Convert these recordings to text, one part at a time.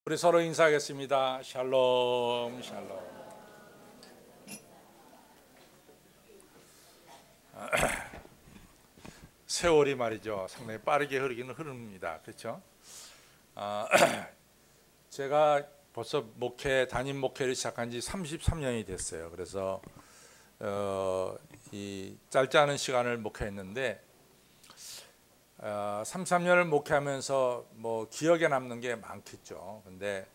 우리 서로 인사하겠습니다. 샬롬, 샬롬. 세월이 말이죠. 상당히 빠르게 흐르기는 흐릅니다. 그렇죠? 아, 제가 벌써 담임 목회를 시작한 지 33년이 됐어요. 그래서 이 짧지 않은 시간을 목회했는데 33년을 목회하면서 뭐 기억에 남는 게 많겠죠. 근데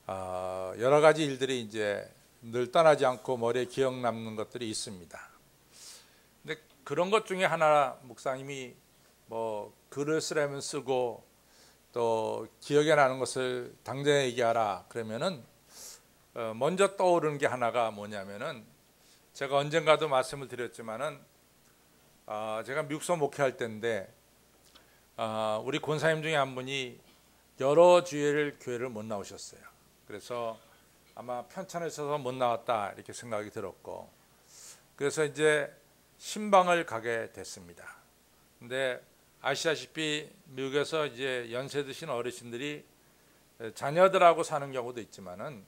여러 가지 일들이 이제 늘 떠나지 않고 머리에 기억 남는 것들이 있습니다. 근데 그런 것 중에 하나, 목사님이 뭐 글을 쓰려면 쓰고 또 기억에 나는 것을 당장에 얘기하라 그러면은 먼저 떠오르는 게 하나가 뭐냐면은, 제가 언젠가도 말씀을 드렸지만은 제가 미국서 목회할 때인데 우리 권사님 중에 한 분이 여러 주일 교회를 못 나오셨어요. 그래서 아마 편찮으셔서 못 나왔다 이렇게 생각이 들었고, 그래서 이제 신방을 가게 됐습니다. 근데 아시다시피 미국에서 이제 연세 드신 어르신들이 자녀들하고 사는 경우도 있지만은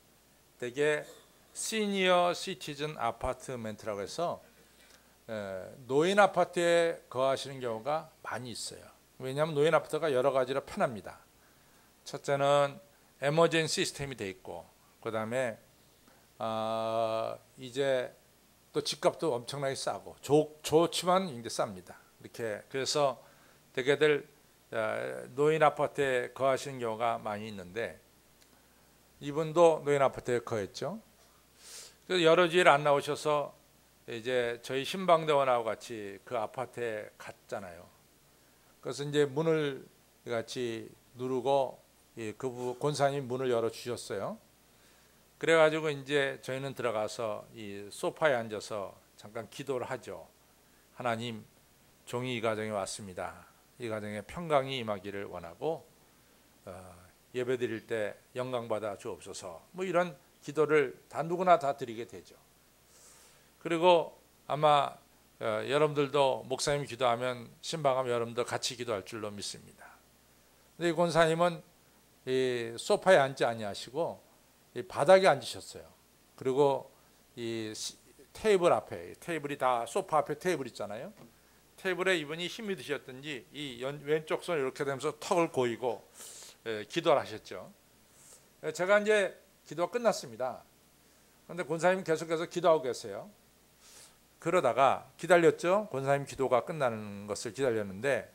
되게 시니어 시티즌 아파트멘트라고 해서 노인 아파트에 거하시는 경우가 많이 있어요. 왜냐하면 노인 아파트가 여러 가지로 편합니다. 첫째는 에머전시 시스템이 돼 있고, 그 다음에 이제 또 집값도 엄청나게 싸고 좋지만 이제 쌉니다. 이렇게 그래서 대개들 노인 아파트에 거하시는 경우가 많이 있는데, 이분도 노인 아파트에 거했죠. 그래서 여러 주일 안 나오셔서 이제 저희 신방대원하고 같이 그 아파트에 갔잖아요. 그래서 이제 문을 같이 누르고 그 권사님 문을 열어 주셨어요. 그래가지고 이제 저희는 들어가서 이 소파에 앉아서 잠깐 기도를 하죠. 하나님, 종이 이 가정에 왔습니다. 이 가정에 평강이 임하기를 원하고 예배드릴 때 영광 받아 주옵소서. 뭐 이런 기도를 누구나 다 드리게 되죠. 그리고 아마 여러분들도 목사님이 기도하면 신방하면 여러분도 같이 기도할 줄로 믿습니다. 근데 이 권사님은 이 소파에 앉지 아니하시고 이 바닥에 앉으셨어요. 그리고 이 테이블 앞에, 테이블이 다 소파 앞에 테이블 있잖아요. 테이블에 이분이 힘이 드셨든지 이 왼쪽 손 이렇게 되면서 턱을 고이고 기도를 하셨죠. 제가 이제 기도가 끝났습니다. 그런데 권사님 계속해서 기도하고 계세요. 그러다가 기다렸죠. 권사님 기도가 끝나는 것을 기다렸는데,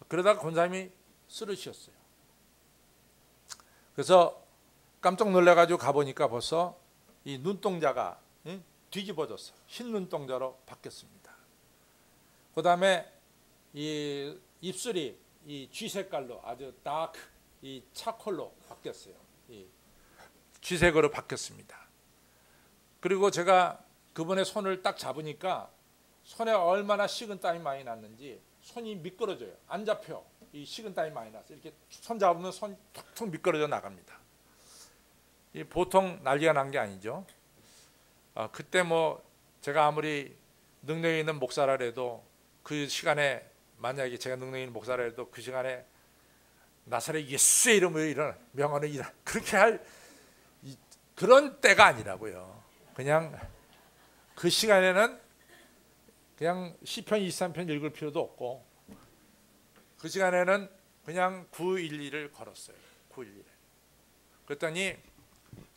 그러다가 권사님이 쓰러지셨어요. 그래서 깜짝 놀래가지고 가보니까 벌써 이 눈동자가 뒤집어졌어요. 흰 눈동자로 바뀌었습니다. 그 다음에 이 입술이 이 쥐색깔로 아주 다크 이 차콜로 바뀌었어요. 이 쥐색으로 바뀌었습니다. 그리고 제가 그분의 손을 딱 잡으니까 손에 얼마나 식은땀이 많이 났는지 손이 미끄러져요. 안 잡혀. 이 식은땀이 많이 났어요. 이렇게 손 잡으면 손이 툭툭 미끄러져 나갑니다. 이 보통 난리가 난 게 아니죠. 그때 뭐 제가 아무리 능력이 있는 목사라 해도 그 시간에, 만약에 제가 능력이 있는 목사라 해도 그 시간에 나사렛 예수 이름으로 이런 명언을 이런 그렇게 할 그런 때가 아니라고요. 그냥 그 시간에는 그냥 시편 23편 읽을 필요도 없고, 그 시간에는 그냥 911을 걸었어요. 911. 그랬더니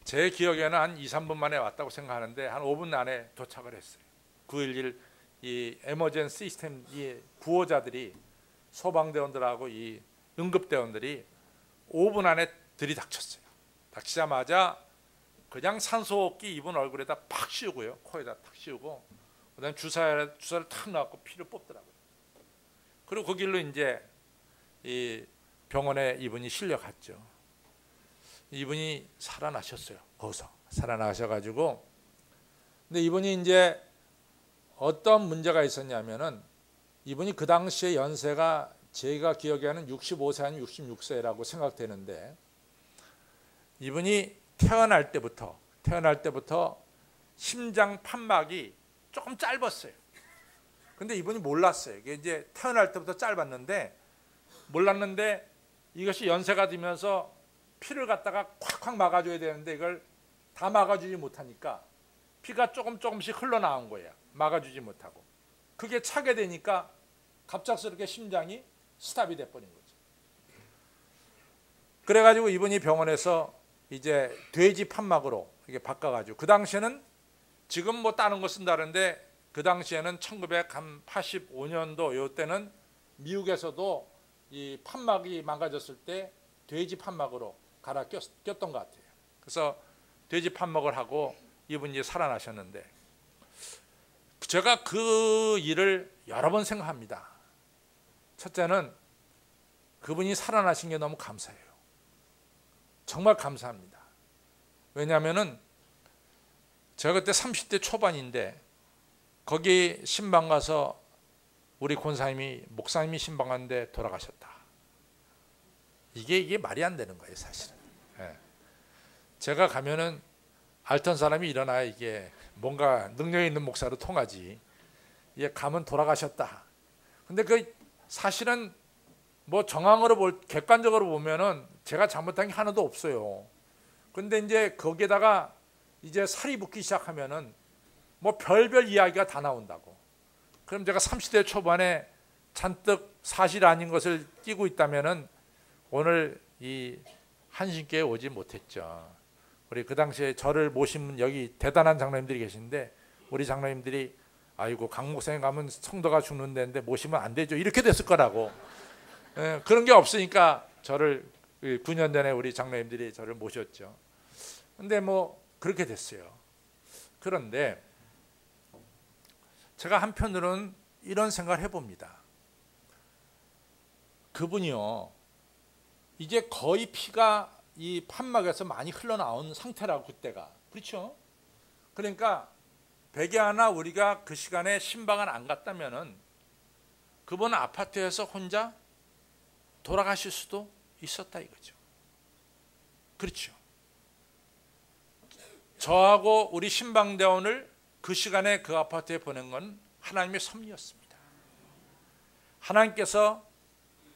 제 기억에는 한 2, 3분 만에 왔다고 생각하는데 한 5분 안에 도착을 했어요. 911 이 에머전 시스템 이 구호자들이, 소방대원들하고 이 응급대원들이 5분 안에 들이닥쳤어요. 닥치자마자 그냥 산소호흡기 이분 얼굴에다 팍 씌우고요. 코에다 탁 씌우고, 그다음에 주사를 탁 놔갖고 피를 뽑더라고요. 그리고 그 길로 이제 이 병원에 이분이 실려갔죠. 이분이 살아나셨어요. 거기서 살아나셔가지고, 근데 이분이 이제 어떤 문제가 있었냐면은, 이분이 그 당시에 연세가 제가 기억에는 65세 아니면 66세라고 생각되는데, 이분이 태어날 때부터 심장 판막이 조금 짧았어요. 근데 이분이 몰랐어요. 이게 이제 태어날 때부터 짧았는데, 몰랐는데 이것이 연세가 들면서 피를 갖다가 콱콱 막아줘야 되는데 이걸 다 막아주지 못하니까 피가 조금씩 흘러나온 거예요. 막아주지 못하고. 그게 차게 되니까 갑작스럽게 심장이 스탑이 돼버린 거죠. 그래가지고 이분이 병원에서 이제 돼지 판막으로 이게 바꿔가지고, 그 당시에는 지금 뭐 다른 거 쓴다는데 그 당시에는 1985년도 요때는 미국에서도 이 판막이 망가졌을 때 돼지 판막으로 갈아 꼈던 것 같아요. 그래서 돼지 판막을 하고 이분이 살아나셨는데, 제가 그 일을 여러 번 생각합니다. 첫째는 그분이 살아나신 게 너무 감사해요. 정말 감사합니다. 왜냐하면은 제가 그때 30대 초반인데 거기 신방 가서 우리 권사님이, 목사님이 신방 갔는데 돌아가셨다. 이게 말이 안 되는 거예요, 사실은. 예. 제가 가면은 알던 사람이 일어나야 이게 뭔가 능력이 있는 목사로 통하지. 이게 가면 돌아가셨다. 근데 그 사실은 뭐 정황으로 객관적으로 보면은 제가 잘못한 게 하나도 없어요. 근데 이제 거기에다가 이제 살이 붙기 시작하면은 뭐 별별 이야기가 다 나온다고. 그럼 제가 30대 초반에 잔뜩 사실 아닌 것을 띄고 있다면은 오늘 이 한신교에 오지 못했죠. 우리 그 당시에 저를 모신 여기 대단한 장로님들이 계신데, 우리 장로님들이 아이고 강 목사님 가면 성도가 죽는 데인데 모시면 안 되죠, 이렇게 됐을 거라고. 그런 게 없으니까 저를 9년 전에 우리 장로님들이 저를 모셨죠. 근데 뭐 그렇게 됐어요. 그런데 제가 한편으로는 이런 생각을 해봅니다. 그분이요, 이제 거의 피가 이 판막에서 많이 흘러나온 상태라고, 그때가. 그렇죠? 그러니까 백이 하나 우리가 그 시간에 신방을 안 갔다면은 그분은 아파트에서 혼자 돌아가실 수도 있었다 이거죠. 그렇죠? 저하고 우리 신방대원을 그 시간에 그 아파트에 보낸 건 하나님의 섭리였습니다. 하나님께서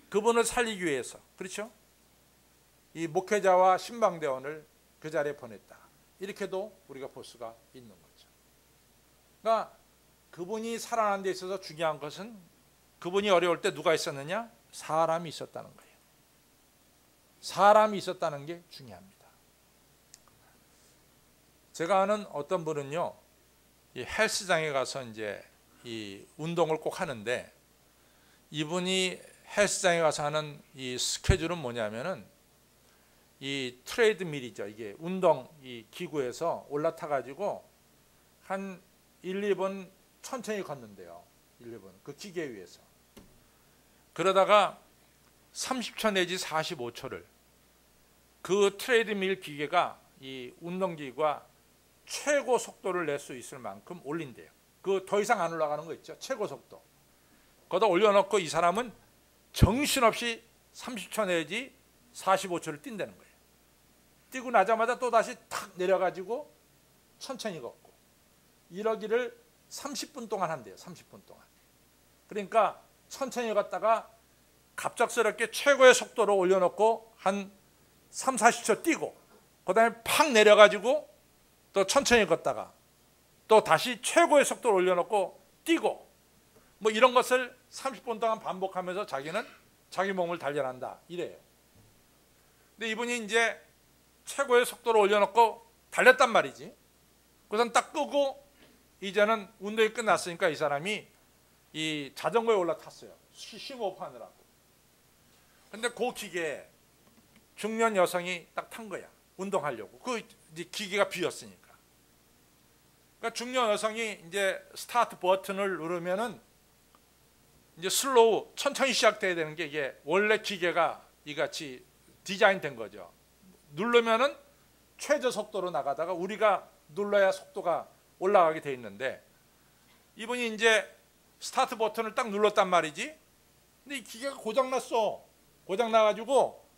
그분을 살리기 위해서, 그렇죠? 이 목회자와 신방대원을 그 자리에 보냈다. 이렇게도 우리가 볼 수가 있는 거죠. 그러니까 그분이 살아난 데 있어서 중요한 것은 그분이 어려울 때 누가 있었느냐? 사람이 있었다는 거예요. 사람이 있었다는 게 중요합니다. 제가 아는 어떤 분은요, 이 헬스장에 가서 이제 이 운동을 꼭 하는데, 이분이 헬스장에 가서 하는 이 스케줄은 뭐냐면은 이 트레이드밀이죠. 이게 운동 이 기구에서 올라타 가지고 한 1, 2분 천천히 걷는데요. 1, 2분 그 기계 위에서. 그러다가 30초 내지 45초를 그 트레이드밀 기계가, 이 운동기구가 최고 속도를 낼 수 있을 만큼 올린대요. 그 더 이상 안 올라가는 거 있죠. 최고 속도. 거기다 올려놓고 이 사람은 정신없이 30초 내지 45초를 뛴다는 거예요. 뛰고 나자마자 또 다시 탁 내려가지고 천천히 걷고, 이러기를 30분 동안 한대요. 30분 동안. 그러니까 천천히 걷다가 갑작스럽게 최고의 속도로 올려놓고 한 3, 40초 뛰고, 그 다음에 팍 내려가지고 또 천천히 걷다가 또 다시 최고의 속도를 올려놓고 뛰고, 뭐 이런 것을 30분 동안 반복하면서 자기는 자기 몸을 단련한다 이래요. 근데 이분이 이제 최고의 속도를 올려놓고 달렸단 말이지. 그래서 딱 끄고 이제는 운동이 끝났으니까 이 사람이 이 자전거에 올라탔어요. 심호흡하느라고. 근데 그 기계에 중년 여성이 딱 탄 거야. 운동하려고. 그 이제 기계가 비었으니까. 그러니까 중년 여성이 이제 스타트 버튼을 누르면은 이제 슬로우 천천히 시작돼야 되는 게, 이게 원래 기계가 이같이 디자인된 거죠. 누르면은 최저 속도로 나가다가 우리가 눌러야 속도가 올라가게 돼 있는데, 이분이 이제 스타트 버튼을 딱 눌렀단 말이지. 근데 이 기계가 고장났어. 고장나가지고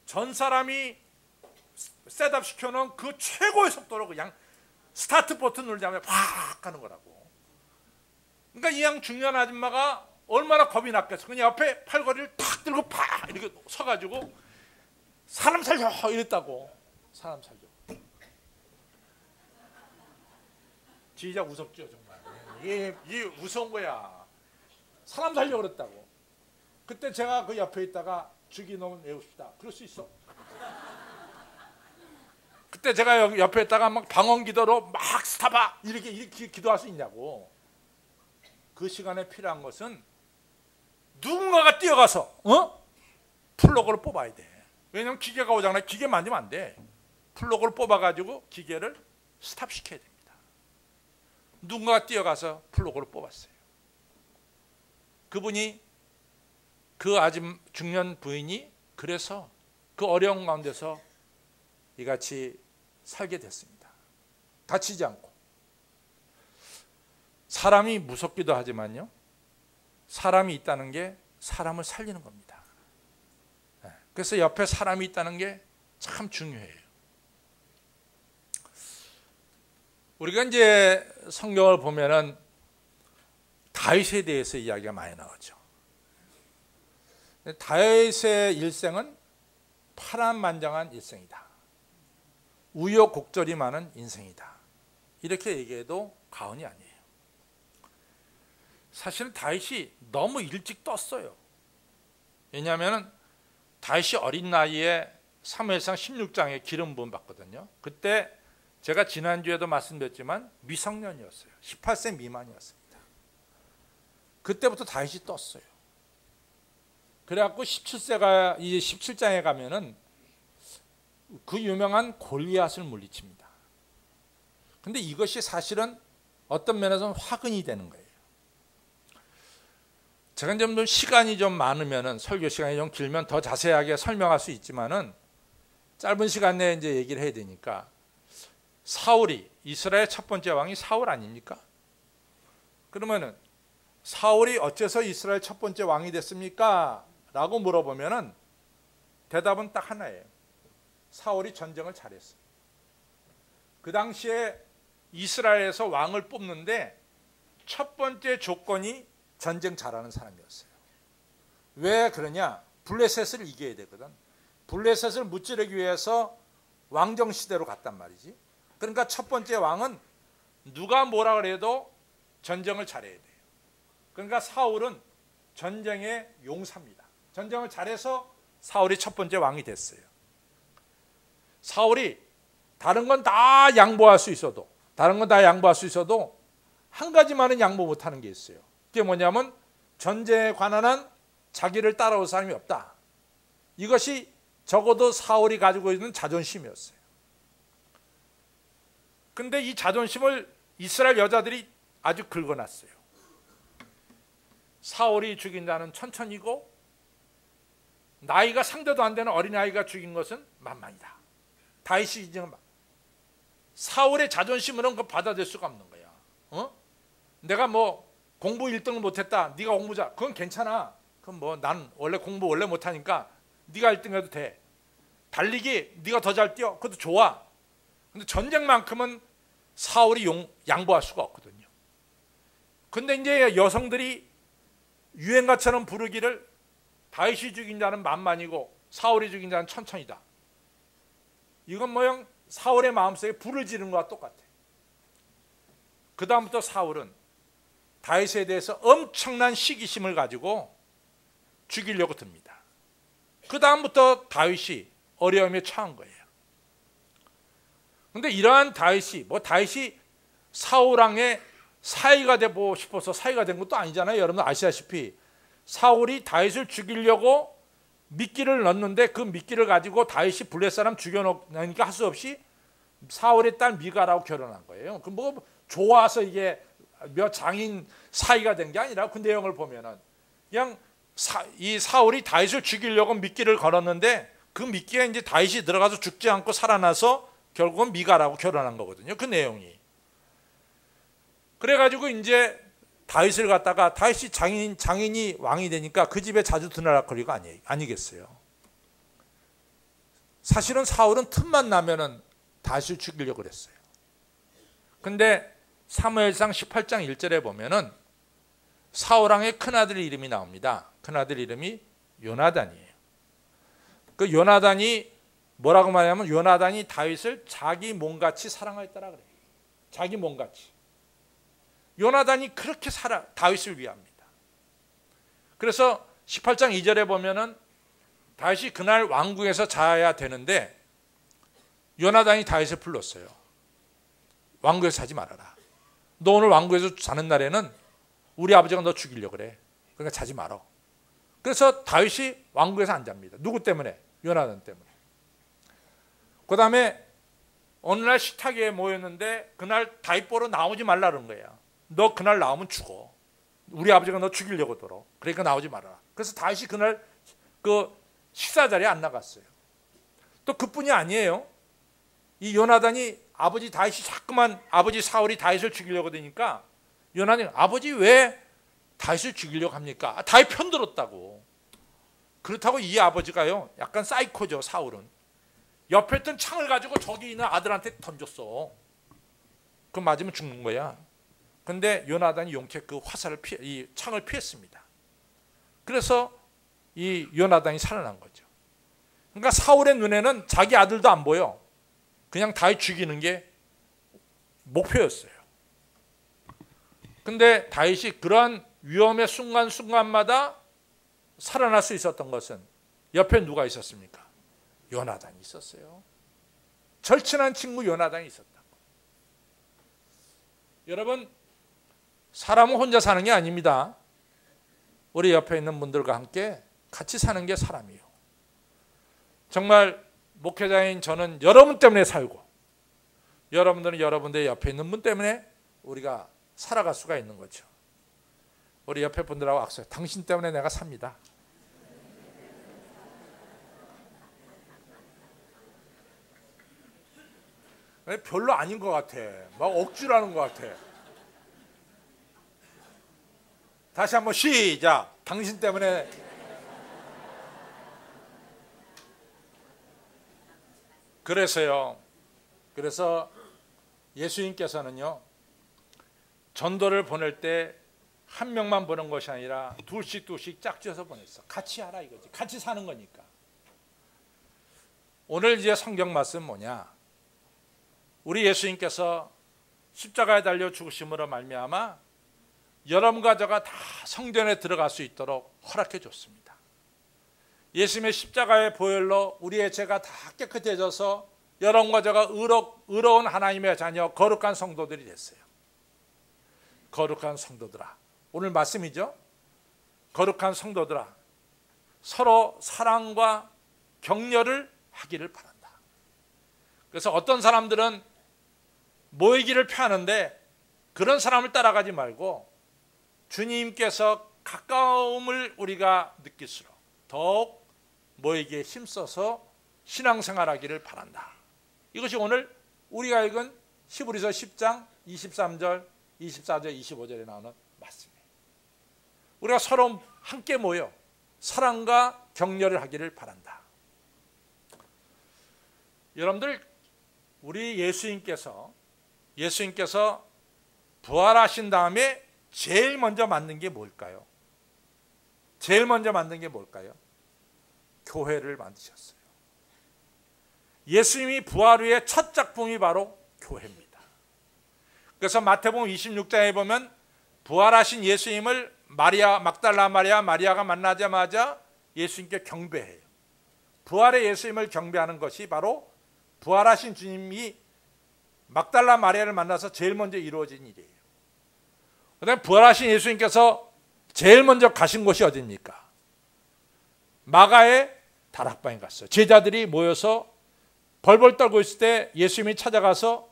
전 사람이 셋업 시켜놓은 그 최고의 속도로 그냥 스타트 버튼 누르자마자 팍 가는 거라고. 그러니까 이 양 중년 아줌마가 얼마나 겁이 났겠어. 그냥 옆에 팔걸이를 탁 들고 팍 이렇게 서가지고 사람 살려 이랬다고. 사람 살려. 지휘자 무섭죠 정말. 이게 무서운 거야. 사람 살려 그랬다고. 그때 제가 그 옆에 있다가 죽이놈은 외웁시다. 그럴 수 있어. 그때 제가 옆에 있다가 막 방언 기도로 막 스타바 이렇게 기도할 수 있냐고. 그 시간에 필요한 것은 누군가가 뛰어가서 플러그를 뽑아야 돼. 왜냐면 기계가 오잖아요. 기계 만지면 안 돼. 플러그를 뽑아가지고 기계를 스탑시켜야 됩니다. 누군가가 뛰어가서 플러그를 뽑았어요. 그분이 그 아주 중년 부인이 그래서 그 어려운 가운데서 이같이 살게 됐습니다. 다치지 않고. 사람이 무섭기도 하지만요, 사람이 있다는 게 사람을 살리는 겁니다. 그래서 옆에 사람이 있다는 게 참 중요해요. 우리가 이제 성경을 보면은 다윗에 대해서 이야기가 많이 나오죠. 다윗의 일생은 파란만장한 일생이다. 우여곡절이 많은 인생이다. 이렇게 얘기해도 과언이 아니에요. 사실은 다윗이 너무 일찍 떴어요. 왜냐하면 다윗이 어린 나이에 사무엘상 16장에 기름 부음 받거든요. 그때 제가 지난주에도 말씀드렸지만 미성년이었어요. 18세 미만이었습니다. 그때부터 다윗이 떴어요. 그래갖고 17세가 이제 17장에 가면은 그 유명한 골리앗을 물리칩니다. 근데 이것이 사실은 어떤 면에서는 화근이 되는 거예요. 제가 좀 시간이 좀 많으면은, 설교 시간이 좀 길면 더 자세하게 설명할 수 있지만은 짧은 시간 내에 이제 얘기를 해야 되니까, 사울이, 이스라엘 첫 번째 왕이 사울 아닙니까? 그러면은 사울이 어째서 이스라엘 첫 번째 왕이 됐습니까? 라고 물어보면은 대답은 딱 하나예요. 사울이 전쟁을 잘했어요. 그 당시에 이스라엘에서 왕을 뽑는데 첫 번째 조건이 전쟁 잘하는 사람이었어요. 왜 그러냐? 블레셋을 이겨야 되거든. 블레셋을 무찌르기 위해서 왕정 시대로 갔단 말이지. 그러니까 첫 번째 왕은 누가 뭐라 그래도 전쟁을 잘해야 돼요. 그러니까 사울은 전쟁의 용사입니다. 전쟁을 잘해서 사울이 첫 번째 왕이 됐어요. 사울이 다른 건 다 양보할 수 있어도, 한 가지만은 양보 못하는 게 있어요. 그게 뭐냐면 전쟁에 관한 한 자기를 따라올 사람이 없다. 이것이 적어도 사울이 가지고 있는 자존심이었어요. 근데 이 자존심을 이스라엘 여자들이 아주 긁어놨어요. 사울이 죽인 자는 천천히고 나이가 상대도 안 되는 어린아이가 죽인 것은 만만이다. 다윗이 이제는 사울의 자존심으로는 그거 받아들일 수가 없는 거야. 내가 뭐 공부 1등을 못했다, 네가 공부자, 그건 괜찮아. 그럼 뭐 난 원래 공부 원래 못하니까 네가 1등 해도 돼. 달리기 네가 더 잘 뛰어, 그것도 좋아. 근데 전쟁만큼은 사울이 양보할 수가 없거든요. 근데 이제 여성들이 유행가처럼 부르기를 다윗이 죽인 자는 만만이고 사울이 죽인 자는 천천히다. 이건 모양 사울의 마음속에 불을 지르는 것과 똑같아. 그 다음부터 사울은 다윗에 대해서 엄청난 시기심을 가지고 죽이려고 듭니다. 그 다음부터 다윗이 어려움에 처한 거예요. 그런데 이러한 다윗이 사울왕의 사위가 되고 싶어서 사위가 된 것도 아니잖아요. 여러분 아시다시피 사울이 다윗을 죽이려고 미끼를 넣는데 그 미끼를 가지고 다윗이 블레셋 사람 죽여놓으니까 할 수 없이 사울의 딸 미가라고 결혼한 거예요. 그 뭐 좋아서 이게 몇 장인 사이가 된 게 아니라 그 내용을 보면은 그냥 이 사울이 다윗을 죽이려고 미끼를 걸었는데 그 미끼에 이제 다윗이 들어가서 죽지 않고 살아나서 결국은 미가라고 결혼한 거거든요. 그 내용이. 그래가지고 이제 다윗을 갖다가 다윗이 장인이 왕이 되니까 그 집에 자주 드나락거리고 아니겠어요. 사실은 사울은 틈만 나면은 다윗을 죽이려고 그랬어요. 근데 사무엘상 18장 1절에 보면은 사울왕의 큰아들 이름이 나옵니다. 큰아들 이름이 요나단이에요. 그 요나단이 뭐라고 말하냐면 요나단이 다윗을 자기 몸같이 사랑하였더라 그래요. 자기 몸같이. 요나단이 그렇게 다윗을 위합니다. 그래서 18장 2절에 보면은 다윗이 그날 왕궁에서 자야 되는데 요나단이 다윗을 불렀어요. 왕궁에서 자지 말아라. 너 오늘 왕궁에서 자는 날에는 우리 아버지가 너 죽이려고 그래. 그러니까 자지 말어. 그래서 다윗이 왕궁에서 안 잡니다. 누구 때문에? 요나단 때문에. 그 다음에 어느 날 식탁에 모였는데 그날 다윗 보러 나오지 말라는 거야. 너 그날 나오면 죽어. 우리 아버지가 너 죽이려고 들어. 그러니까 나오지 말아라. 그래서 다윗이 그날 그 식사 자리에 안 나갔어요. 또 그뿐이 아니에요. 이 요나단이 아버지 다윗이 자꾸만 아버지 사울이 다윗을 죽이려고 되니까 요나단이 아버지 왜 다윗을 죽이려고 합니까? 다윗 편들었다고. 그렇다고 이 아버지가요 약간 사이코죠. 사울은 옆에 있던 창을 가지고 저기 있는 아들한테 던졌어. 그럼 맞으면 죽는 거야. 근데 요나단이 용케 그 화살을 이 창을 피했습니다. 그래서 이 요나단이 살아난 거죠. 그러니까 사울의 눈에는 자기 아들도 안 보여. 그냥 다윗 죽이는 게 목표였어요. 근데 다윗이 그러한 위험의 순간순간마다 살아날 수 있었던 것은 옆에 누가 있었습니까? 요나단이 있었어요. 절친한 친구 요나단이 있었다. 여러분, 사람은 혼자 사는 게 아닙니다. 우리 옆에 있는 분들과 함께 같이 사는 게 사람이에요. 정말 목회자인 저는 여러분 때문에 살고 여러분들은 여러분들 옆에 있는 분 때문에 우리가 살아갈 수가 있는 거죠. 우리 옆에 분들하고 악수해요. 당신 때문에 내가 삽니다. 별로 아닌 것 같아. 막 억지로 하는 것 같아. 다시 한번 시작. 당신 때문에. 그래서 예수님께서는요 전도를 보낼 때 한 명만 보낸 것이 아니라 둘씩 짝지어서 보냈어. 같이 하라 이거지. 같이 사는 거니까. 오늘 이제 성경 말씀 뭐냐? 우리 예수님께서 십자가에 달려 죽으심으로 말미암아 여러분과 저가 다 성전에 들어갈 수 있도록 허락해 줬습니다. 예수님의 십자가의 보혈로 우리의 죄가 다 깨끗해져서 여러분과 저가 의로운 하나님의 자녀 거룩한 성도들이 됐어요. 거룩한 성도들아. 오늘 말씀이죠. 거룩한 성도들아. 서로 사랑과 격려를 하기를 바란다. 그래서 어떤 사람들은 모이기를 펴하는데 그런 사람을 따라가지 말고 주님께서 가까움을 우리가 느낄수록 더욱 모이기에 힘써서 신앙생활하기를 바란다. 이것이 오늘 우리가 읽은 히브리서 10장 23절, 24절, 25절에 나오는 말씀이에요. 우리가 서로 함께 모여 사랑과 격려를 하기를 바란다. 여러분들 우리 예수님께서 부활하신 다음에 제일 먼저 만든 게 뭘까요? 제일 먼저 만든 게 뭘까요? 교회를 만드셨어요. 예수님이 부활 후에 첫 작품이 바로 교회입니다. 그래서 마태복음 26장에 보면 부활하신 예수님을 막달라 마리아가 만나자마자 예수님께 경배해요. 부활의 예수님을 경배하는 것이 바로 부활하신 주님이 막달라 마리아를 만나서 제일 먼저 이루어진 일이에요. 그다음에 부활하신 예수님께서 제일 먼저 가신 곳이 어디입니까? 마가의 다락방에 갔어요. 제자들이 모여서 벌벌 떨고 있을 때 예수님이 찾아가서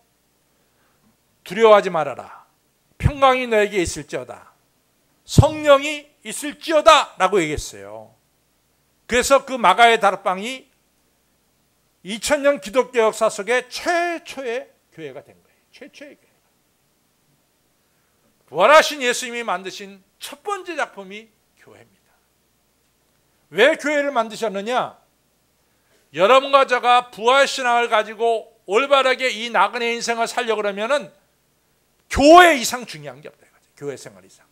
두려워하지 말아라. 평강이 너에게 있을지어다. 성령이 있을지어다 라고 얘기했어요. 그래서 그 마가의 다락방이 2000년 기독교 역사 속에 최초의 교회가 된 거예요. 최초의 교회. 부활하신 예수님이 만드신 첫 번째 작품이 교회입니다. 왜 교회를 만드셨느냐? 여러분과 저가 부활신앙을 가지고 올바르게 이 나그네 인생을 살려고 그러면은 교회 이상 중요한 게 없다. 교회 생활 이상.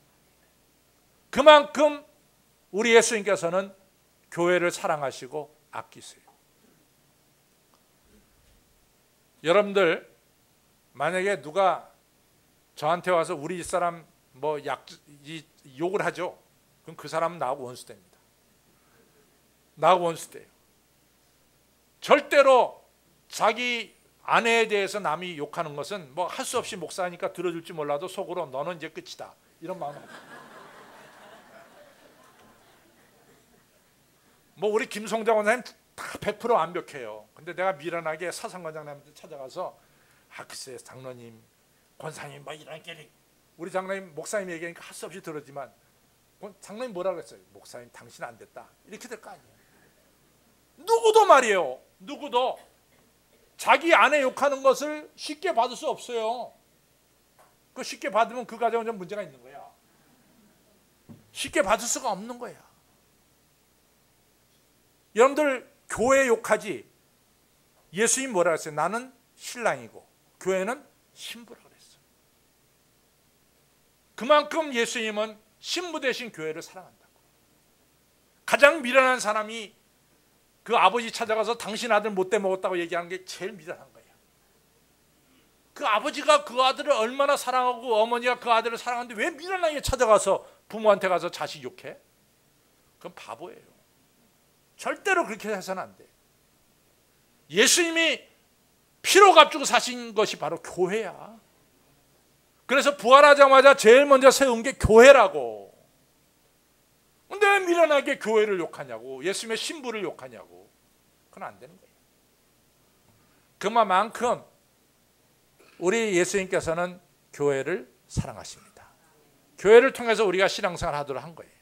그만큼 우리 예수님께서는 교회를 사랑하시고 아끼세요. 여러분들 만약에 누가 저한테 와서 우리 집사람 욕을 하죠. 그럼 그 사람은 나하고 원수됩니다. 나하고 원수돼요. 절대로 자기 아내에 대해서 남이 욕하는 것은 뭐 할 수 없이 목사니까 들어줄지 몰라도 속으로 너는 이제 끝이다 이런 마음을 가지고. 뭐 우리 김송장 원사님 다 100% 완벽해요. 근데 내가 미련하게 사상관장님한테 찾아가서 글쎄 장로님 권사님 막 이런 게 우리 장로님 목사님 얘기하니까 할 수 없이 들었지만 장로님 뭐라 그랬어요? 목사님 당신 안 됐다 이렇게 될 거 아니에요. 누구도 말이에요. 누구도 자기 아내 욕하는 것을 쉽게 받을 수 없어요. 그 쉽게 받으면 그 가정은 좀 문제가 있는 거야. 쉽게 받을 수가 없는 거야. 여러분들 교회 욕하지. 예수님 뭐라 했어요? 나는 신랑이고 교회는 신부라 그랬어요. 그만큼 예수님은 신부 대신 교회를 사랑한다고. 가장 미련한 사람이 그 아버지 찾아가서 당신 아들 못돼 먹었다고 얘기하는 게 제일 미련한 거예요. 그 아버지가 그 아들을 얼마나 사랑하고 어머니가 그 아들을 사랑하는데 왜 미련하게 찾아가서 부모한테 가서 자식 욕해? 그건 바보예요. 절대로 그렇게 해서는 안 돼. 예수님이 피로 값주고 사신 것이 바로 교회야. 그래서 부활하자마자 제일 먼저 세운 게 교회라고. 근데 왜 미련하게 교회를 욕하냐고. 예수님의 신부를 욕하냐고. 그건 안 되는 거예요. 그만큼 우리 예수님께서는 교회를 사랑하십니다. 교회를 통해서 우리가 신앙생활을 하도록 한 거예요.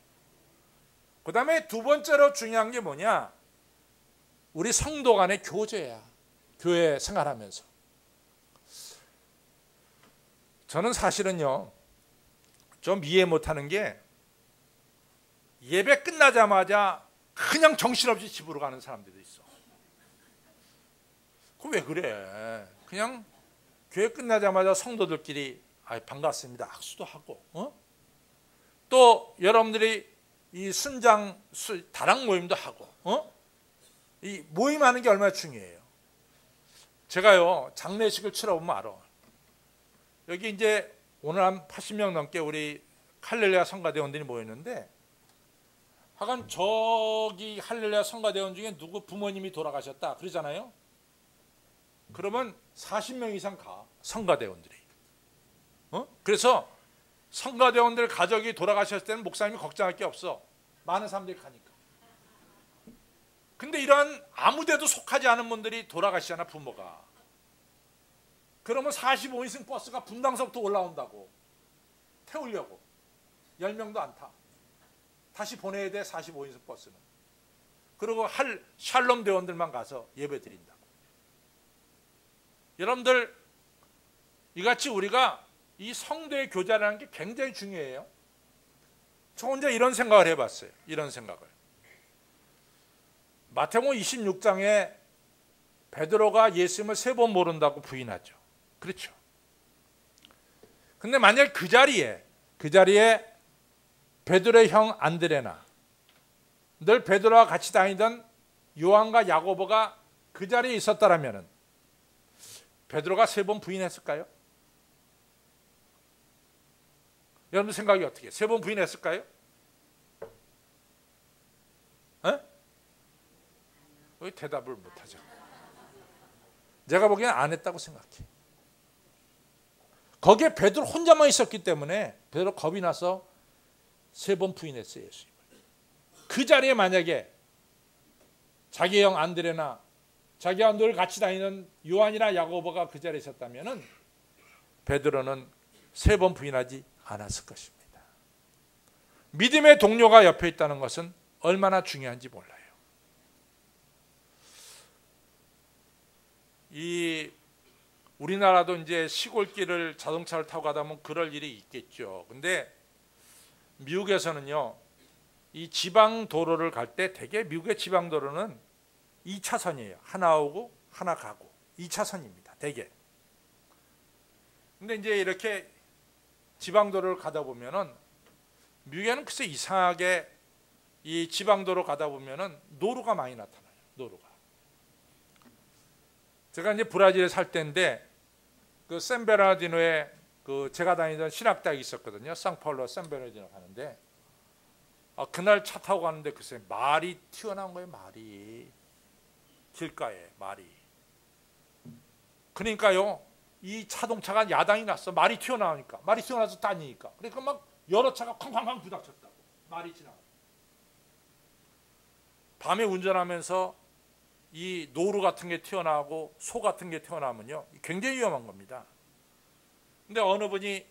그 다음에 두 번째로 중요한 게 뭐냐? 우리 성도 간의 교제야. 교회 생활하면서. 저는 사실은요, 좀 이해 못하는 게 예배 끝나자마자 그냥 정신없이 집으로 가는 사람들도 있어. 그거 왜 그래? 그냥 교회 끝나자마자 성도들끼리 반갑습니다 악수도 하고, 또 여러분들이 이 순장 다락 모임도 하고, 이 모임하는 게 얼마나 중요해요. 제가요 장례식을 치러보면 알아. 여기 이제 오늘 한 80명 넘게 우리 할렐루야 성가대원들이 모였는데, 하여간 저기 할렐루야 성가대원 중에 누구 부모님이 돌아가셨다 그러잖아요. 그러면 40명 이상 가, 성가대원들이. 그래서 성가대원들 가족이 돌아가셨을 때는 목사님이 걱정할 게 없어. 많은 사람들이 가니까. 근데 이런 아무데도 속하지 않은 분들이 돌아가시잖아, 부모가. 그러면 45인승 버스가 분당서부터 올라온다고. 태우려고. 10명도 안 타. 다시 보내야 돼, 45인승 버스는. 그리고 샬롬 대원들만 가서 예배 드린다고. 여러분들, 이같이 우리가 이 성도의 교제라는 게 굉장히 중요해요. 저 혼자 이런 생각을 해봤어요. 이런 생각을. 마태복음 26장에 베드로가 예수님을 3번 모른다고 부인하죠. 그렇죠. 근데 만약 그 자리에 베드로의 형 안드레나, 늘 베드로와 같이 다니던 요한과 야고보가 그 자리에 있었다라면 베드로가 3번 부인했을까요? 여러분 생각이 어떻게 해요? 3번 부인했을까요? 왜 대답을 못하죠? 제가 보기엔 안 했다고 생각해. 거기에 베드로 혼자만 있었기 때문에 베드로 겁이 나서 3번 부인했어요, 예수님을. 그 자리에 만약에 자기 형 안드레나 자기와 늘 같이 다니는 요한이나 야고보가 그 자리에 있었다면 베드로는 3번 부인하지 않았을 것입니다. 믿음의 동료가 옆에 있다는 것은 얼마나 중요한지 몰라요. 이 우리나라도 이제 시골길을 자동차를 타고 가다 보면 그럴 일이 있겠죠. 근데 미국에서는요, 이 지방 도로를 갈 때 대개 미국의 지방 도로는 2차선이에요. 하나 오고 하나 가고 2차선입니다. 대개. 근데 이제 이렇게 지방 도로를 가다 보면은 미국에는 글쎄 이상하게 이 지방 도로 가다 보면은 노루가 많이 나타나요. 노루가. 제가 이제 브라질에 살 때인데 그 샌베르나르디노에 그 제가 다니던 신학대학이 있었거든요. 상파울로 샌베르나르디노 가는데 그날 차 타고 가는데 글쎄 말이 튀어나온 거예요. 말이 길가에 말이. 그러니까요 이 자동차가 야당이 났어. 말이 튀어나오니까 말이 튀어나와서 다니니까 그러니까 막 여러 차가 쾅쾅쾅 부닥쳤다고 말이 지나가. 밤에 운전하면서 이 노루 같은 게 튀어나오고 소 같은 게 튀어나오면요 굉장히 위험한 겁니다. 근데 어느 분이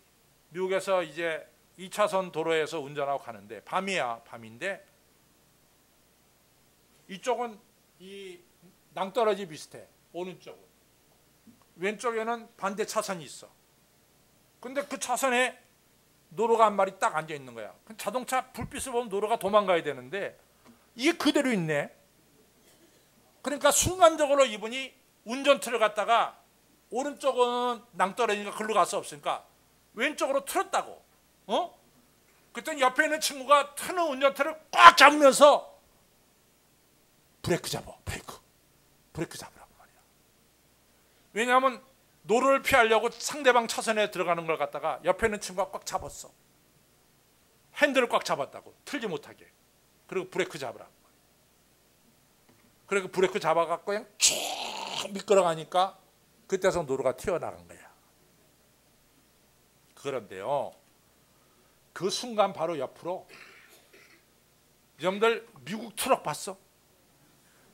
미국에서 이제 2차선 도로에서 운전하고 가는데 밤인데 이쪽은 이 낭떠러지 비슷해. 오른쪽은 왼쪽에는 반대 차선이 있어. 근데 그 차선에 노루가 한 마리 딱 앉아 있는 거야. 자동차 불빛을 보면 노루가 도망가야 되는데 이게 그대로 있네. 그러니까 순간적으로 이분이 운전틀을 갖다가 오른쪽은 낭떠러지니까 글로 갈 수 없으니까 왼쪽으로 틀었다고. 그랬더니 옆에 있는 친구가 트는 운전틀을 꽉 잡으면서 브레이크 잡아. 브레이크 잡으라고 말이야. 왜냐하면 노루를 피하려고 상대방 차선에 들어가는 걸 갖다가 옆에 있는 친구가 꽉 잡았어. 핸들을 꽉 잡았다고. 틀지 못하게. 그리고 브레이크 잡으라고. 그리고 브레이크 잡아갖고 그냥 쭉 미끄러가니까 그때서 노루가 튀어나간 거야. 그런데요 그 순간 바로 옆으로 여러분들 미국 트럭 봤어?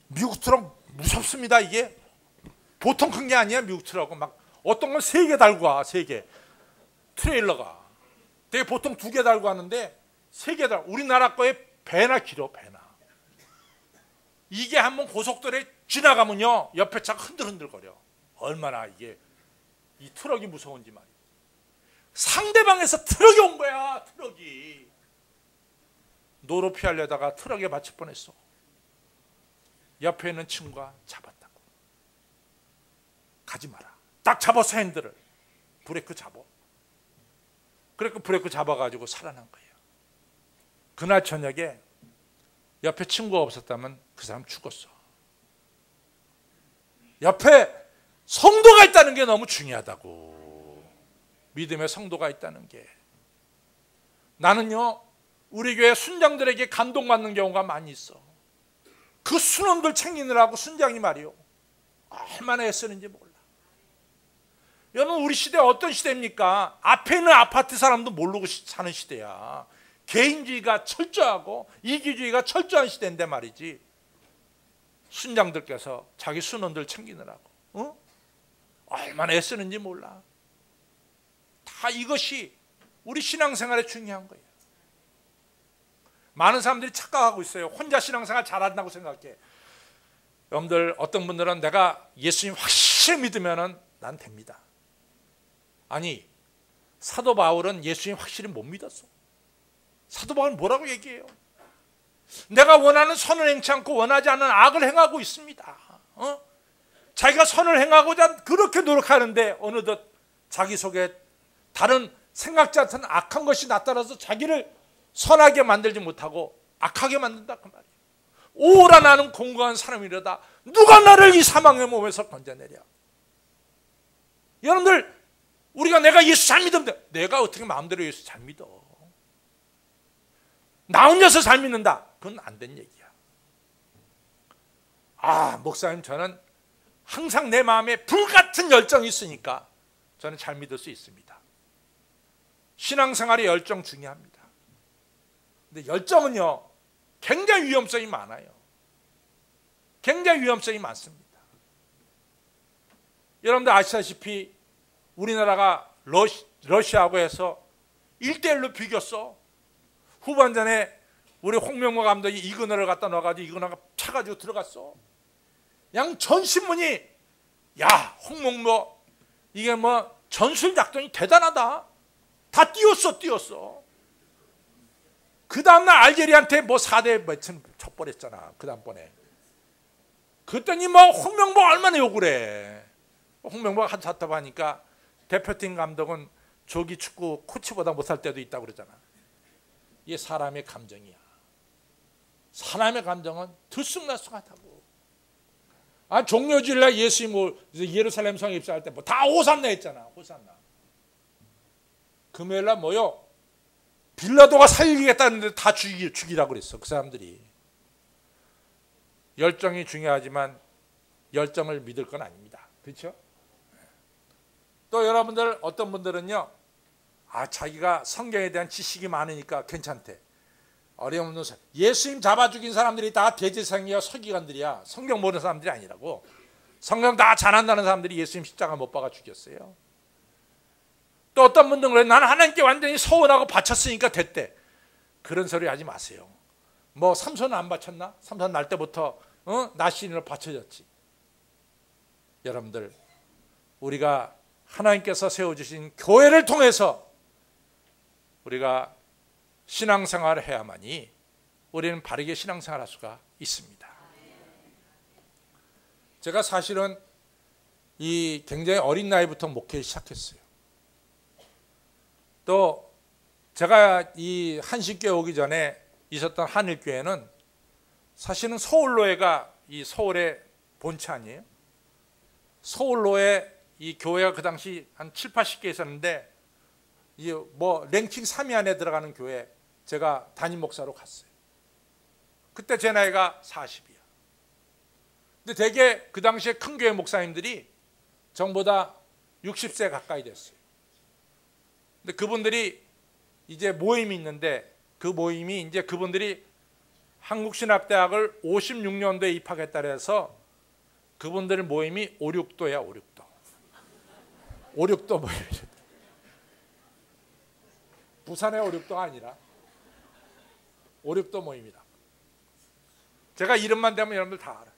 미국 트럭 무섭습니다. 이게 보통 큰 게 아니야. 미국 트럭은 막 어떤 건 3개 달고 와. 3개 트레일러가 되게 보통 2개 달고 왔는데 3개 달고. 우리나라 거에 배나 길어. 배나. 이게 한번 고속도로에 지나가면요 옆에 차가 흔들흔들거려. 얼마나 이게 이 트럭이 무서운지 말이야. 상대방에서 트럭이 온 거야. 트럭이 노루 피하려다가 트럭에 맞힐 뻔했어. 옆에 있는 친구가 잡았다고. 가지 마라. 딱 잡아서 핸들을 브레이크 잡아. 그래서 브레이크 잡아가지고 살아난 거예요. 그날 저녁에 옆에 친구가 없었다면 그 사람 죽었어. 옆에 성도가 있다는 게 너무 중요하다고. 믿음의 성도가 있다는 게. 나는요 우리 교회 순장들에게 감동받는 경우가 많이 있어. 그 순원들 챙기느라고 순장이 말이요 얼마나 애쓰는지 몰라. 여러분 우리 시대 어떤 시대입니까? 앞에 있는 아파트 사람도 모르고 사는 시대야. 개인주의가 철저하고 이기주의가 철저한 시대인데 말이지. 순장들께서 자기 순원들 챙기느라고 얼마나 애쓰는지 몰라. 다 이것이 우리 신앙생활에 중요한 거예요. 많은 사람들이 착각하고 있어요. 혼자 신앙생활 잘한다고 생각해. 여러분들 어떤 분들은 내가 예수님 확실히 믿으면 난 됩니다. 아니 사도 바울은 예수님 확실히 못 믿었어. 사도 바울은 뭐라고 얘기해요? 내가 원하는 선을 행치 않고 원하지 않는 악을 행하고 있습니다. 자기가 선을 행하고자 그렇게 노력하는데 어느덧 자기 속에 다른 생각지 않던 악한 것이 나타나서 자기를 선하게 만들지 못하고 악하게 만든다 그 말이에요. 오라 나는 공고한 사람이로다. 누가 나를 이 사망의 몸에서 건져내랴. 여러분들 우리가 내가 예수 잘 믿으면 돼. 내가 어떻게 마음대로 예수 잘 믿어. 나 혼자서 잘 믿는다. 그건 안 된 얘기야. 목사님 저는 항상 내 마음에 불같은 열정이 있으니까 저는 잘 믿을 수 있습니다. 신앙생활의 열정 중요합니다. 근데 열정은요 굉장히 위험성이 많아요. 굉장히 위험성이 많습니다. 여러분들 아시다시피 우리나라가 러시아하고 해서 1대1로 비겼어. 후반전에 우리 홍명보 감독이 이근호를 갖다 넣어가지고 이근호가 차가지고 들어갔어. 양 전 신문이 야 홍명보 이게 뭐 전술작전이 대단하다. 다 뛰었어. 그 다음날 알제리한테 뭐 4대 몇천 척벌했잖아. 그 다음번에. 그랬더니 뭐 홍명보 얼마나 욕을 해. 홍명보가 한 답답하니까 대표팀 감독은 조기 축구 코치보다 못할 때도 있다고 그러잖아. 이게 사람의 감정이야. 사람의 감정은 들쑥날쑥하다고. 아, 종료주일날 예수님 예루살렘 성에 입성할 때 뭐 다 호산나 했잖아. 호산나. 금요일날 뭐요? 빌라도가 살리겠다는데 다 죽이라고 그랬어. 그 사람들이. 열정이 중요하지만 열정을 믿을 건 아닙니다. 그렇죠? 또 여러분들 어떤 분들은요, 아, 자기가 성경에 대한 지식이 많으니까 괜찮대. 어려운 예수님 잡아 죽인 사람들이 다 대제사장이야, 서기관들이야. 성경 모르는 사람들이 아니라고. 성경 다 잘한다는 사람들이 예수님 십자가 못 박아 죽였어요. 또 어떤 분들은 그래, 나는 하나님께 완전히 서원하고 바쳤으니까 됐대. 그런 소리 하지 마세요. 뭐 삼손은 안 바쳤나? 삼손 날 때부터 나시린으로 바쳐졌지. 여러분들, 우리가 하나님께서 세워주신 교회를 통해서 우리가 신앙생활을 해야만이 우리는 바르게 신앙생활할 수가 있습니다. 제가 사실은 이 굉장히 어린 나이부터 목회를 시작했어요. 또 제가 이 한식교회 오기 전에 있었던 한일교회는 사실은 서울로회가 이 서울의 본체 아니에요? 서울로회 이 교회가 그 당시 한 7, 80개 있었는데 이 뭐 랭킹 3위 안에 들어가는 교회 제가 담임 목사로 갔어요. 그때 제 나이가 40이야. 근데 되게 그 당시에 큰 교회 목사님들이 전보다 60세 가까이 됐어요. 근데 그분들이 이제 모임이 있는데 그 모임이 이제 그분들이 한국신학대학을 56년도에 입학했다 해서 그분들 모임이 5,6도야, 5,6도. 5,6도 모임이죠. 부산의 5,6도가 아니라 5,6도 모임이다. 제가 이름만 대면 여러분들 다 알아.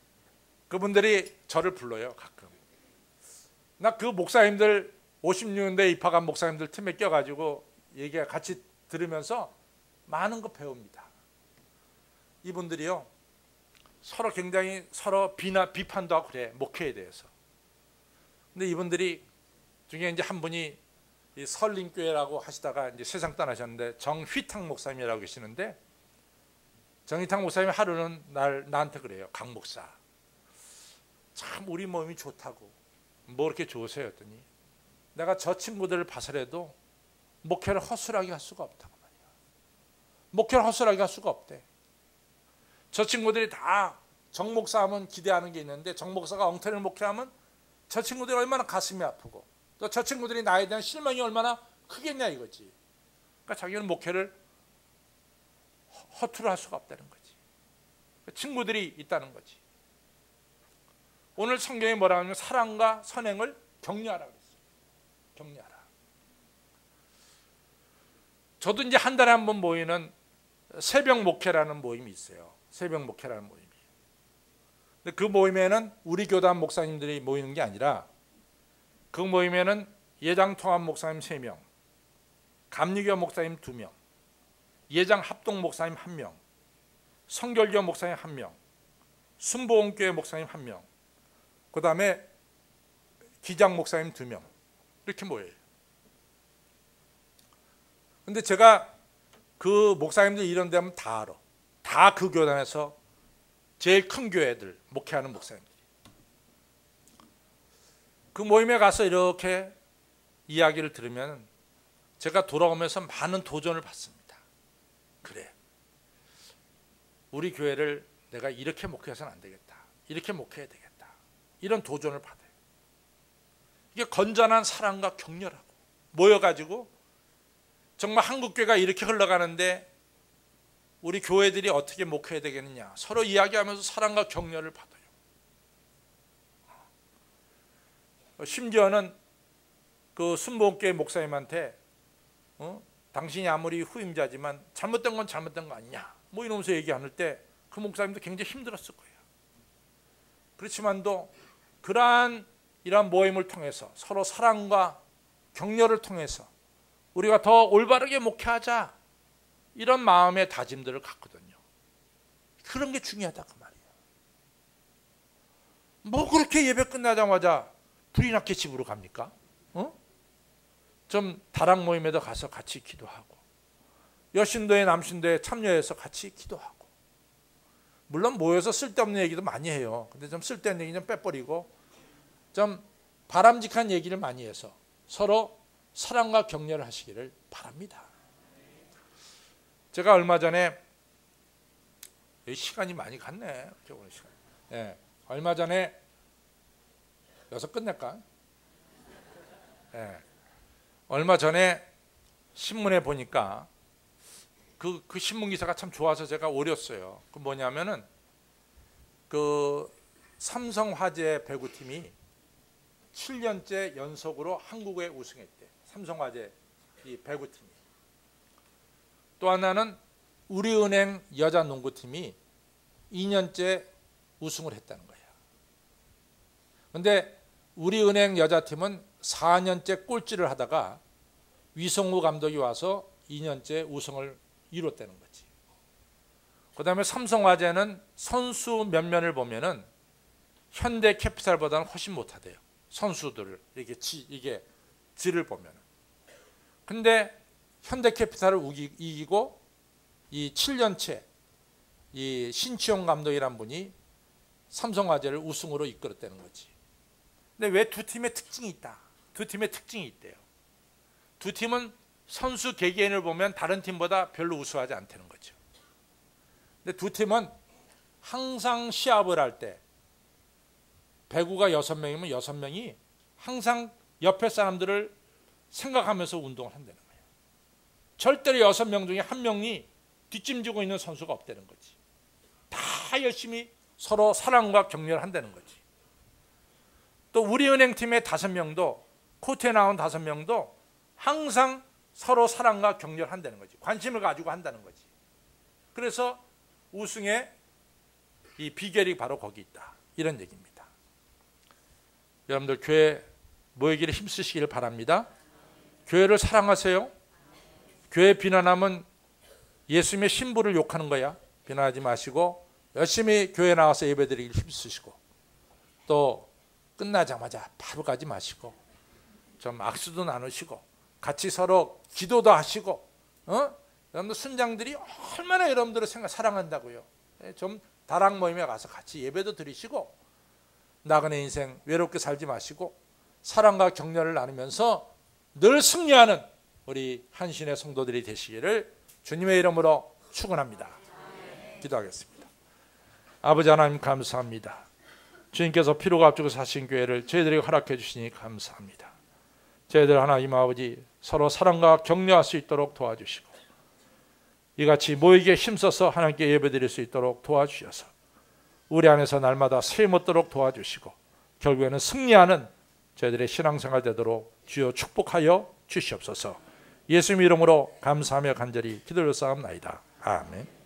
그분들이 저를 불러요, 가끔. 나 그 목사님들 56년도에 입학한 목사님들 틈에 껴가지고 얘기 같이 들으면서 많은 거 배웁니다. 이분들이요, 서로 굉장히 서로 비판도 하고 그래, 목회에 대해서. 근데 이분들이 중에 이제 한 분이 이 설림교회라고 하시다가 이제 세상 떠나셨는데 정휘탕 목사님이라고 계시는데, 정휘탕 목사님이 하루는 나한테 그래요. 강 목사, 참 우리 몸이 좋다고. 뭐 이렇게 좋으세요? 했더니 내가 저 친구들을 봐서라도 목회를 허술하게 할 수가 없다고 말이야. 목회를 허술하게 할 수가 없대. 저 친구들이 다 정 목사 하면 기대하는 게 있는데 정 목사가 엉터리 목회하면 저 친구들이 얼마나 가슴이 아프고 또 저 친구들이 나에 대한 실망이 얼마나 크겠냐 이거지. 그러니까 자기는 목회를 허투루 할 수가 없다는 거지. 친구들이 있다는 거지. 오늘 성경이 뭐라 하냐면 사랑과 선행을 격려하라고 그랬어요. 격려하라. 저도 이제 한 달에 한 번 모이는 새벽 목회라는 모임이 있어요. 새벽 목회라는 모임이. 근데 그 모임에는 우리 교단 목사님들이 모이는 게 아니라 그 모임에는 예장 통합 목사님 3명, 감리교 목사님 2명, 예장 합동 목사님 1명, 성결교 목사님 1명, 순복음교회 목사님 1명, 그 다음에 기장 목사님 2명, 이렇게 모여요. 근데 제가 그 목사님들 이런 데 하면 다 알아. 다 그 교단에서 제일 큰 교회들 목회하는 목사님들이. 그 모임에 가서 이렇게 이야기를 들으면 제가 돌아오면서 많은 도전을 받습니다. 그래, 우리 교회를 내가 이렇게 목회해서는 안 되겠다. 이렇게 목회해야 되겠다. 이런 도전을 받아요. 이게 건전한 사랑과 격려라고 모여가지고 정말 한국교회가 이렇게 흘러가는데 우리 교회들이 어떻게 목회해야 되겠느냐 서로 이야기하면서 사랑과 격려를 받아요. 심지어는 그 순복음교회 목사님한테 당신이 아무리 후임자지만 잘못된 건 잘못된 거 아니냐 뭐 이러면서 얘기할 때 그 목사님도 굉장히 힘들었을 거예요. 그렇지만도 이러한 모임을 통해서 서로 사랑과 격려를 통해서 우리가 더 올바르게 목회하자 이런 마음의 다짐들을 갖거든요. 그런 게 중요하다 그 말이에요. 뭐 그렇게 예배 끝나자마자 불이 났게 집으로 갑니까? 좀 다락 모임에도 가서 같이 기도하고 여신도에 남신도에 참여해서 같이 기도하고 물론 모여서 쓸데없는 얘기도 많이 해요. 근데 좀 쓸데없는 얘기 좀 빼버리고 좀 바람직한 얘기를 많이 해서 서로 사랑과 격려를 하시기를 바랍니다. 제가 얼마 전에 시간이 많이 갔네. 예, 얼마 전에 여기서 끝낼까? 예, 얼마 전에 신문에 보니까 그 신문 기사가 참 좋아서 제가 오렸어요. 그 뭐냐면은 그 삼성화재 배구팀이 7년째 연속으로 한국에 우승했대. 삼성화재 이 배구팀이. 또 하나는 우리은행 여자 농구팀이 2년째 우승을 했다는 거야. 근데 우리은행 여자팀은 4년째 꼴찌를 하다가 위성우 감독이 와서 2년째 우승을 이뤘다는 거지. 그 다음에 삼성화재는 선수 면면을 보면은 현대캐피탈보다는 훨씬 못하대요. 선수들을 이게 질을 보면은. 근데 현대캐피탈을 이기고 이 7년째 이 신치용 감독이란 분이 삼성화재를 우승으로 이끌었다는 거지. 근데 왜 두 팀의 특징이 있다? 두 팀의 특징이 있대요. 두 팀은 선수 개개인을 보면 다른 팀보다 별로 우수하지 않다는 거죠. 근데 두 팀은 항상 시합을 할 때 배구가 6명이면 6명이 항상 옆에 사람들을 생각하면서 운동을 한다는 거예요. 절대로 6명 중에 한 명이 뒷짐지고 있는 선수가 없다는 거지. 다 열심히 서로 사랑과 격려를 한다는 거지. 또 우리은행 팀의 5명도 코트에 나온 5명도 항상 서로 사랑과 격려를 한다는 거지. 관심을 가지고 한다는 거지. 그래서 우승의 이 비결이 바로 거기 있다. 이런 얘기입니다. 여러분들 교회 모이기를 힘쓰시기를 바랍니다. 교회를 사랑하세요. 교회 비난하면 예수님의 신부를 욕하는 거야. 비난하지 마시고 열심히 교회 나와서 예배드리기를 힘쓰시고 또 끝나자마자 바로 가지 마시고 좀 악수도 나누시고 같이 서로 기도도 하시고 여러분들 순장들이 얼마나 여러분들을 사랑한다고요. 좀 다락 모임에 가서 같이 예배도 드리시고 나그네 인생 외롭게 살지 마시고 사랑과 격려를 나누면서 늘 승리하는 우리 한신의 성도들이 되시기를 주님의 이름으로 축원합니다. 기도하겠습니다. 아버지 하나님 감사합니다. 주님께서 피로가 앞두고 사신 교회를 저희들에게 허락해 주시니 감사합니다. 저희들 하나님 아버지 서로 사랑과 격려할 수 있도록 도와주시고 이같이 모이기에 힘써서 하나님께 예배드릴 수 있도록 도와주셔서 우리 안에서 날마다 셈 얻도록 도와주시고 결국에는 승리하는 저희들의 신앙생활 되도록 주여 축복하여 주시옵소서. 예수님 이름으로 감사하며 간절히 기도를 쌓옵나이다. 아멘.